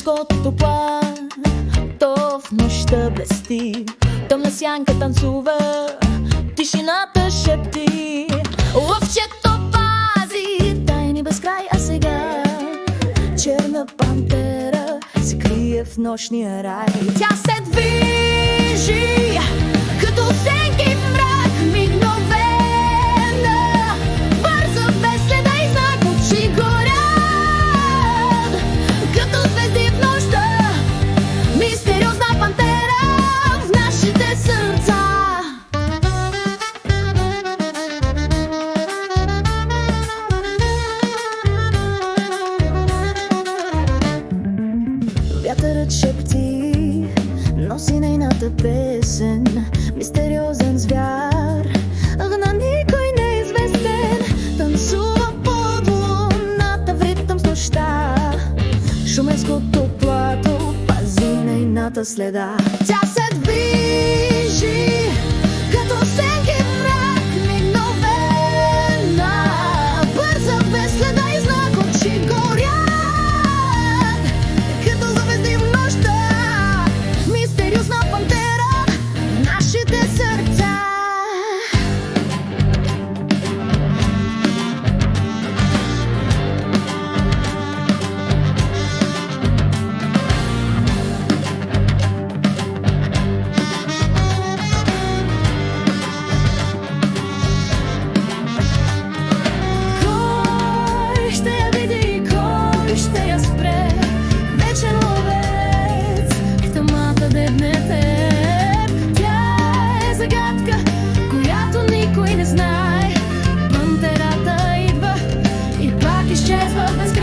шуменското плато в нощта блести. Тъмна сянка танцува, тишината шепти. Лъвчето пази тайни безкрай, а сега черна пантера се крие в нощния рай. Тя се движи като сенки в мрак, мигновена, бърза без следа и знак, очи горят като звезди в нощта. Мистериозна пантера в нашите сърца. Вятърът шепти, носи нейната песен. Мистериозен звяр, на никой неизвестен, танцува под луната в ритъм с нощта. Шуменското плато пази нейната следа. Тя се движи като сенки в мрак, мигновена, бърза без следа и знак, очи горят като звезди в нощта. Мистериозна пантера в нашите сърца. Кой ще я види, кой ще я спре? Вечен ловец в тъмата дебне теб. Тя е загадка, която никой не знае. Пантерата идва и пак изчезва без